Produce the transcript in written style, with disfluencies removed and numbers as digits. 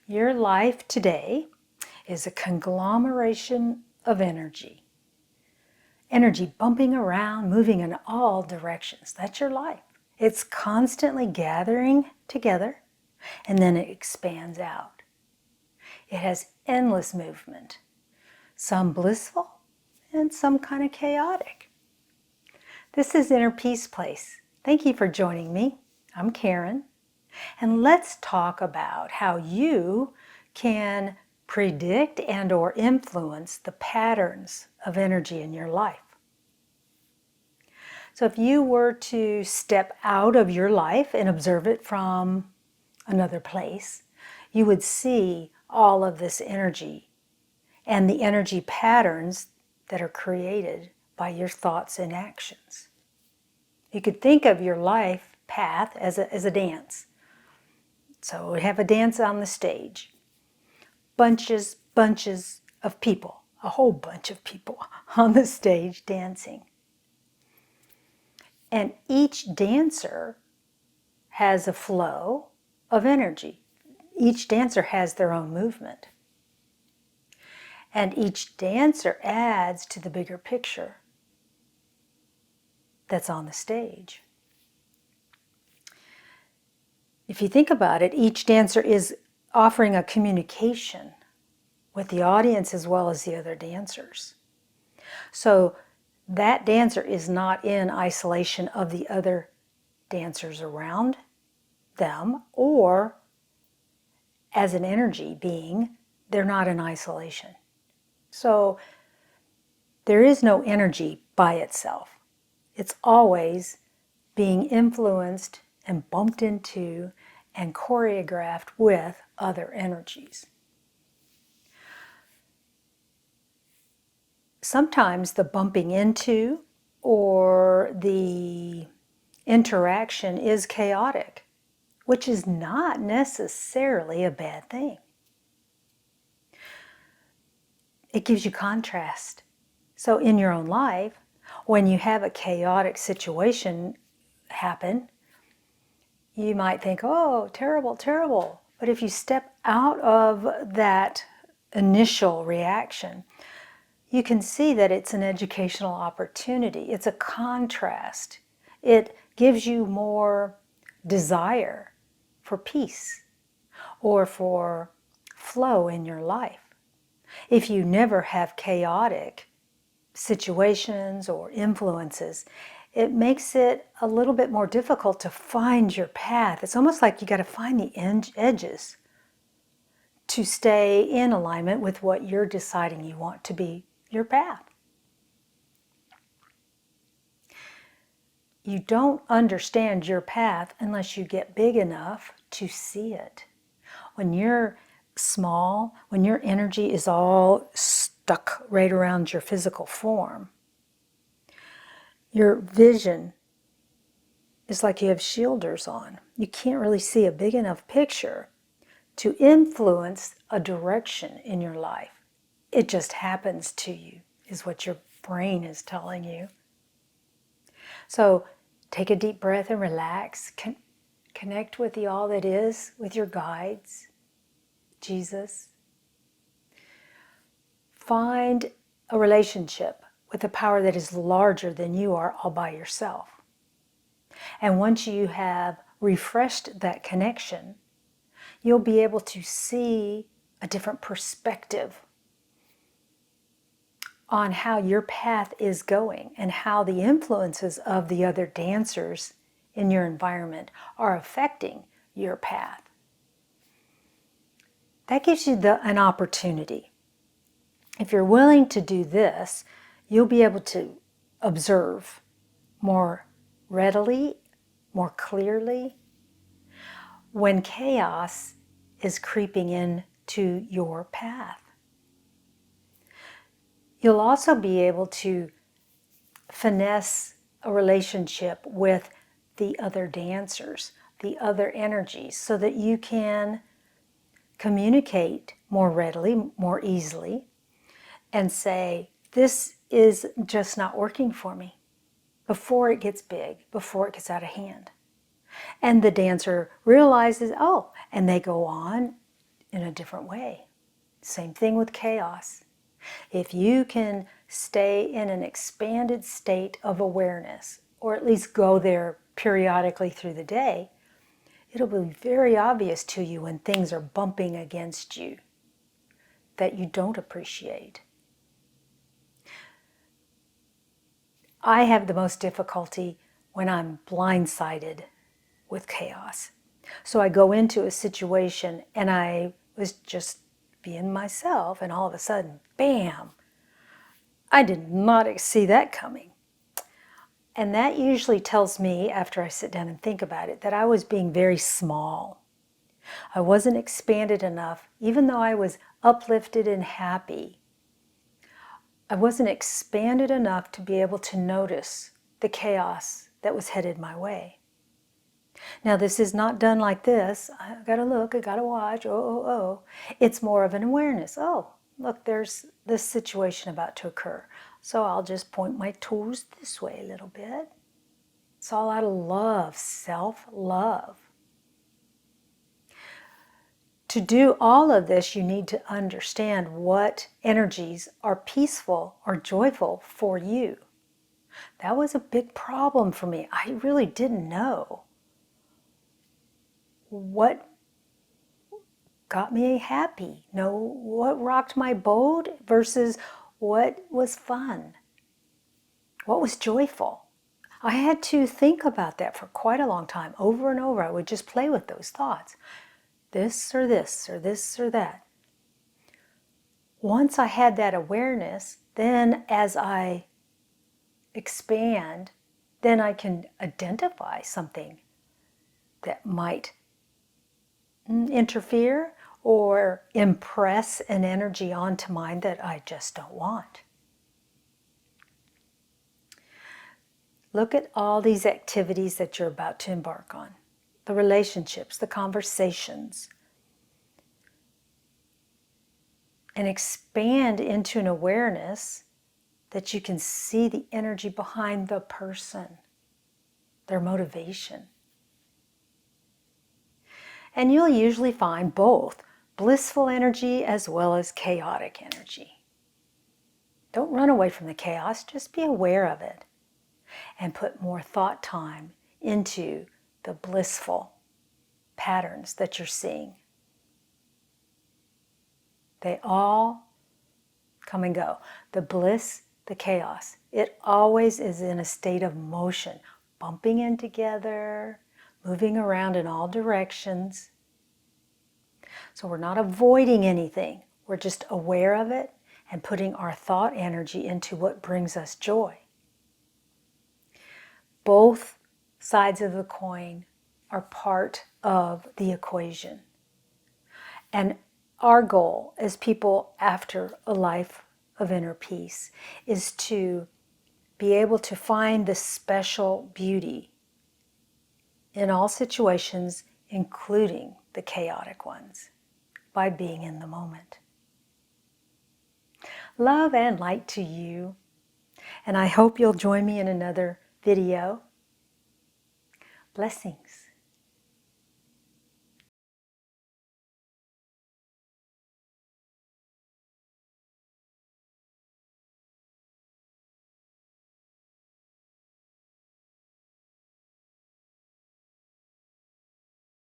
Your life today is a conglomeration of energy. Energy bumping around, moving in all directions. That's your life. It's constantly gathering together and then it expands out. It has endless movement, some blissful and some kind of chaotic. This is Inner Peace Place. Thank you for joining me. I'm Karen, and let's talk about how you can predict and or influence the patterns of energy in your life. So if you were to step out of your life and observe it from another place, you would see all of this energy and the energy patterns that are created by your thoughts and actions. You could think of your life path as a dance. So we have a dance on the stage. Bunches of people, a whole bunch of people on the stage dancing. And each dancer has a flow of energy. Each dancer has their own movement. And each dancer adds to the bigger picture that's on the stage. If you think about it, each dancer is offering a communication with the audience as well as the other dancers. So that dancer is not in isolation of the other dancers around them, or as an energy being, they're not in isolation. So there is no energy by itself. It's always being influenced and bumped into and choreographed with other energies. Sometimes the bumping into or the interaction is chaotic, which is not necessarily a bad thing. It gives you contrast. So in your own life, when you have a chaotic situation happen, you might think, oh, terrible, terrible. But if you step out of that initial reaction, you can see that it's an educational opportunity. It's a contrast. It gives you more desire for peace or for flow in your life. If you never have chaotic situations or influences, it makes it a little bit more difficult to find your path. It's almost like you got to find the edges to stay in alignment with what you're deciding you want to be your path. You don't understand your path unless you get big enough to see it. When you're small, when your energy is all stuck right around your physical form, your vision is like you have shielders on. You can't really see a big enough picture to influence a direction in your life. It just happens to you, is what your brain is telling you. So take a deep breath and relax. Connect with the all that is, with your guides, Jesus. Find a relationship with a power that is larger than you are all by yourself. And once you have refreshed that connection, you'll be able to see a different perspective on how your path is going and how the influences of the other dancers in your environment are affecting your path. That gives you an opportunity. If you're willing to do this, you'll be able to observe more readily, more clearly, when chaos is creeping into your path. You'll also be able to finesse a relationship with the other dancers, the other energies, so that you can communicate more readily, more easily, and say, this is just not working for me, before it gets big, before it gets out of hand. And the dancer realizes, oh, and they go on in a different way. Same thing with chaos. If you can stay in an expanded state of awareness, or at least go there periodically through the day, it'll be very obvious to you when things are bumping against you that you don't appreciate. I have the most difficulty when I'm blindsided with chaos. So I go into a situation and I was just being myself, and all of a sudden, bam, I did not see that coming. And that usually tells me, after I sit down and think about it, that I was being very small. I wasn't expanded enough, even though I was uplifted and happy. I wasn't expanded enough to be able to notice the chaos that was headed my way. Now, this is not done like this. I gotta look, I gotta watch, oh. It's more of an awareness. Oh, look, there's this situation about to occur. So I'll just point my toes this way a little bit. It's all out of love, self-love. To do all of this, you need to understand what energies are peaceful or joyful for you. That was a big problem for me. I really didn't know what got me happy, what rocked my boat versus what was fun, what was joyful. I had to think about that for quite a long time. Over and over, I would just play with those thoughts. This or this or this or that. Once I had that awareness, then as I expand, then I can identify something that might interfere or impress an energy onto mine that I just don't want. Look at all these activities that you're about to embark on. The relationships, the conversations. And expand into an awareness that you can see the energy behind the person, their motivation. And you'll usually find both blissful energy as well as chaotic energy. Don't run away from the chaos, just be aware of it and put more thought time into the blissful patterns that you're seeing. They all come and go. The bliss, the chaos, it always is in a state of motion, bumping in together, moving around in all directions. So we're not avoiding anything. We're just aware of it and putting our thought energy into what brings us joy. Both sides of the coin are part of the equation. And our goal as people after a life of inner peace is to be able to find the special beauty in all situations, including the chaotic ones, by being in the moment. Love and light to you, and I hope you'll join me in another video. Blessings.